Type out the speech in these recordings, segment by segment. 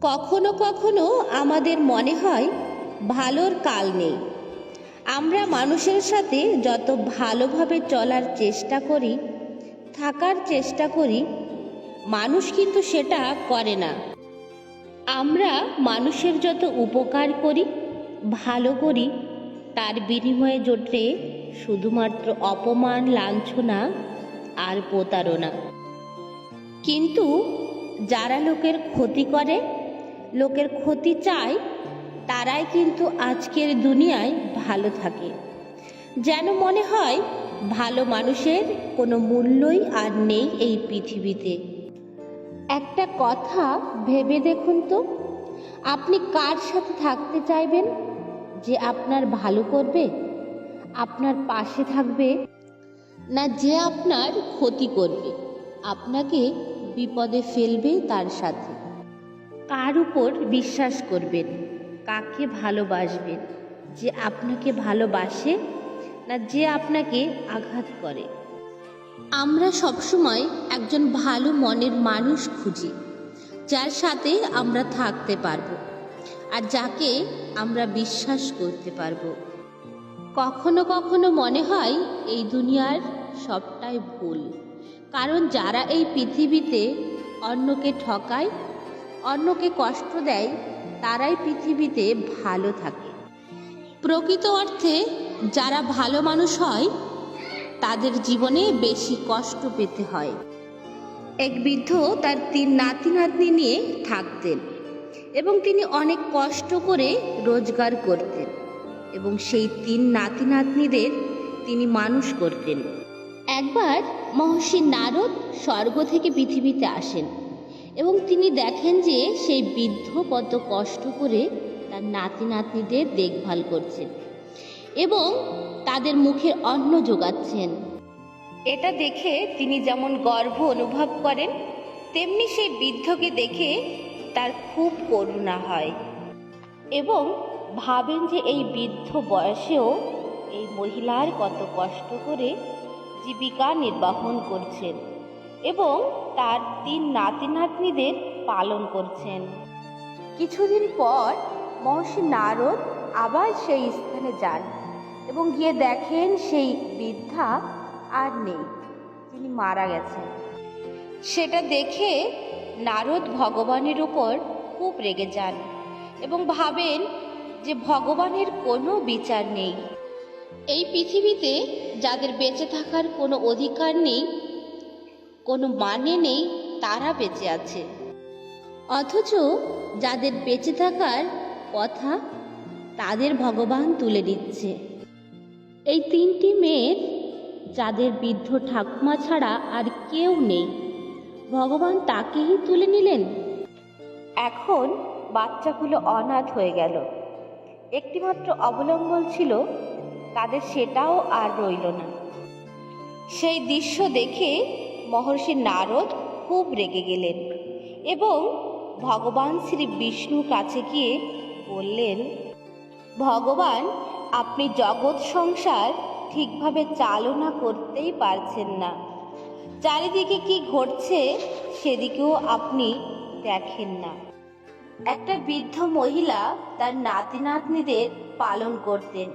কখনো কখনো আমাদের মনে হয় ভালোর কাল নেই। আমরা মানুষের সাথে যত ভালোভাবে চলার চেষ্টা করি, থাকার চেষ্টা করি, মানুষ কিন্তু সেটা করে না। আমরা মানুষের যত উপকার করি, ভালো করি, তার বিনিময়ে জোটে শুধুমাত্র অপমান, লাঞ্ছনা আর প্রতারণা। কিন্তু যারা লোকের ক্ষতি করে, লোকের ক্ষতি চায়, তারাই কিন্তু আজকের দুনিয়ায় ভালো থাকে। যেন মনে হয় ভালো মানুষের কোনো মূল্যই আর নেই এই পৃথিবীতে। একটা কথা ভেবে দেখুন তো, আপনি কার সাথে থাকতে চাইবেন যে আপনার ভালো করবে, আপনার পাশে থাকবে, না যে আপনার ক্ষতি করবে, আপনাকে বিপদে ফেলবে তার সাথে? কার উপর বিশ্বাস করবেন, কাকে ভালোবাসবেন, যে আপনাকে ভালোবাসে না যে আপনাকে আঘাত করে? আমরা সবসময় একজন ভালো মনের মানুষ খুঁজি, যার সাথে আমরা থাকতে পারবো আর যাকে আমরা বিশ্বাস করতে পারবো। কখনো কখনো মনে হয় এই দুনিয়ার সবটাই ভুল, কারণ যারা এই পৃথিবীতে অন্যকে ঠকায়, অন্যকে কষ্ট দেয়, তারাই পৃথিবীতে ভালো থাকে। প্রকৃত অর্থে যারা ভালো মানুষ হয়, তাদের জীবনে বেশি কষ্ট পেতে হয়। এক বৃদ্ধ তার 3 নাতি নাতনি নিয়ে থাকতেন এবং তিনি অনেক কষ্ট করে রোজগার করতেন এবং সেই 3 নাতি নাতনিদের তিনি মানুষ করতেন। একবার মহর্ষি নারদ স্বর্গ থেকে পৃথিবীতে আসেন এবং তিনি দেখেন যে সেই বৃদ্ধ কত কষ্ট করে তার নাতি নাতনিদের দেখভাল করছেন এবং তাদের মুখের অন্ন জোগাচ্ছেন। এটা দেখে তিনি যেমন গর্ব অনুভব করেন, তেমনি সেই বৃদ্ধকে দেখে তার খুব করুণা হয় এবং ভাবেন যে এই বৃদ্ধ বয়সেও এই মহিলার কত কষ্ট করে জীবিকা নির্বাহন করছেন এবং তার 3 নাতি নাতনিদের পালন করছেন। কিছুদিন পর মহর্ষি নারদ আবার সেই স্থানে যান এবং গিয়ে দেখেন সেই বৃদ্ধা আর নেই, তিনি মারা গেছেন। সেটা দেখে নারদ ভগবানের উপর খুব রেগে যান এবং ভাবেন যে ভগবানের কোনো বিচার নেই। এই পৃথিবীতে যাদের বেঁচে থাকার কোনো অধিকার নেই, কোনো মানে নেই, তারা বেঁচে আছে, অথচ যাদের বেঁচে থাকার কথা তাদের ভগবান তুলে দিচ্ছে। এই 3টি মেয়ের, যাদের বৃদ্ধ ঠাকুমা ছাড়া আর কেউ নেই, ভগবান তাকেই তুলে নিলেন। এখন বাচ্চাগুলো অনাথ হয়ে গেল। একটিমাত্র অবলম্বন ছিল তাদের, সেটাও আর রইল না। সেই দৃশ্য দেখে মহর্ষি নারদ খুব রেগে গেলেন এবং ভগবান শ্রী বিষ্ণুর কাছে গিয়ে বললেন, ভগবান, আপনি জগৎ সংসার ঠিকভাবে চালনা করতেই পারছেন না। চারিদিকে কি ঘটছে সেদিকেও আপনি দেখেন না। একটা বৃদ্ধ মহিলা তার নাতি নাতনিদের পালন করতেন,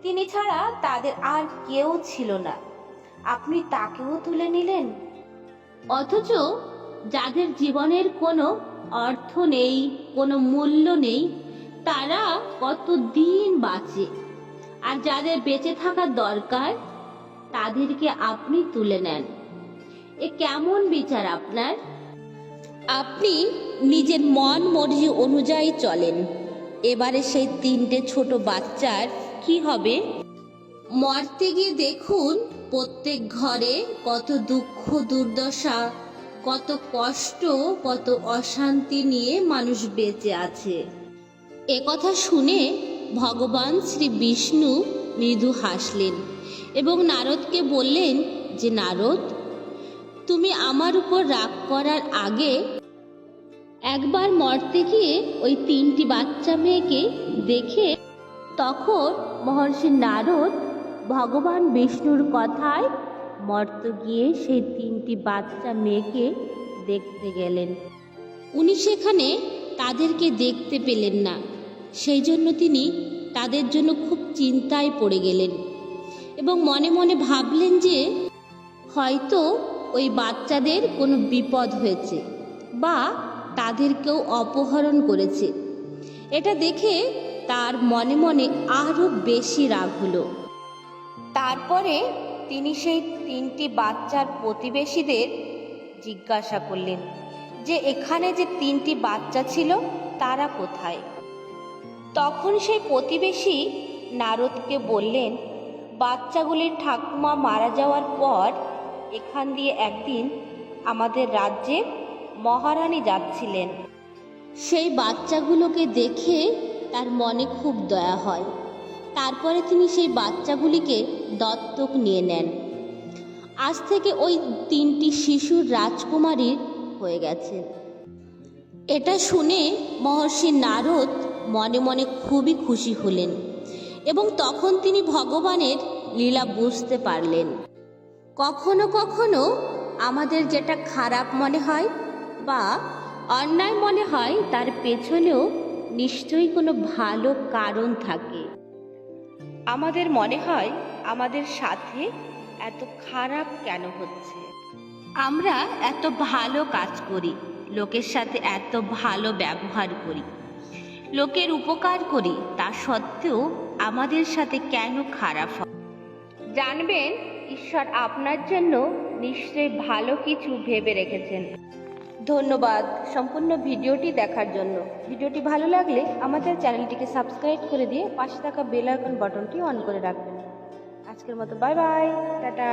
তিনি ছাড়া তাদের আর কেউ ছিল না, আপনি তাকেও তুলে নিলেন। অথচ যাদের জীবনের কোনো অর্থ নেই, কোনো মূল্য নেই, তারা কত দিন বাঁচে, আর যাদের বেঁচে থাকার দরকার তাদেরকে আপনি তুলে নেন। এ কেমন বিচার আপনার? আপনি নিজের মন মর্জি অনুযায়ী চলেন। এবারে সেই 3টে ছোট বাচ্চার কি হবে? মরতে গিয়ে দেখুন প্রত্যেক ঘরে কত দুঃখ দুর্দশা, কত কষ্ট, কত অশান্তি নিয়ে মানুষ বেঁচে আছে। এ কথা শুনে ভগবান শ্রী বিষ্ণু মৃদু হাসলেন এবং নারদকে বললেন যে, নারদ, তুমি আমার উপর রাগ করার আগে একবার মরতে গিয়ে ওই 3টি বাচ্চা মেয়েকে দেখে। তখন মহর্ষি নারদ ভগবান বিষ্ণুর কথায় মর্তে গিয়ে সেই 3টি বাচ্চা মেয়েকে দেখতে গেলেন। উনি সেখানে তাদেরকে দেখতে পেলেন না। সেই জন্য তিনি তাদের জন্য খুব চিন্তায় পড়ে গেলেন এবং মনে মনে ভাবলেন যে হয়তো ওই বাচ্চাদের কোনো বিপদ হয়েছে বা তাদের কেউ অপহরণ করেছে। এটা দেখে তার মনে মনে আরও বেশি রাগ হলো। তারপরে তিনি সেই 3টি বাচ্চার প্রতিবেশীদের জিজ্ঞাসা করলেন যে এখানে যে 3টি বাচ্চা ছিল তারা কোথায়। তখন সেই প্রতিবেশী নারদকে বললেন, বাচ্চাগুলির ঠাকুমা মারা যাওয়ার পর এখান দিয়ে একদিন আমাদের রাজ্যে মহারানী যাচ্ছিলেন। সেই বাচ্চাগুলোকে দেখে তার মনে খুব দয়া হয়। তারপরে তিনি সেই বাচ্চাগুলিকে দত্তক নিয়ে নেন। আজ থেকে ওই 3টি শিশুর রাজকুমারীর হয়ে গেছে। এটা শুনে মহর্ষি নারদ মনে মনে খুবই খুশি হলেন এবং তখন তিনি ভগবানের লীলা বুঝতে পারলেন। কখনো কখনো আমাদের যেটা খারাপ মনে হয় বা অন্যায় মনে হয় তার পেছনেও নিশ্চয়ই কোনো ভালো কারণ থাকে। আমাদের মনে হয় আমাদের সাথে এত খারাপ কেন হচ্ছে, আমরা এত ভালো কাজ করি, লোকের সাথে এত ভালো ব্যবহার করি, লোকের উপকার করি, তা সত্ত্বেও আমাদের সাথে কেন খারাপ হয়। জানবেন ঈশ্বর আপনার জন্য নিশ্চয়ই ভালো কিছু ভেবে রেখেছেন। ধন্যবাদ সম্পূর্ণ ভিডিওটি দেখার জন্য। ভিডিওটি ভালো লাগলে আমাদের চ্যানেলটিকে সাবস্ক্রাইব করে দিয়ে পাশে থাকা বেল আইকন বাটনটি অন করে রাখবেন। আজকের মতো বাই বাই, টাটা।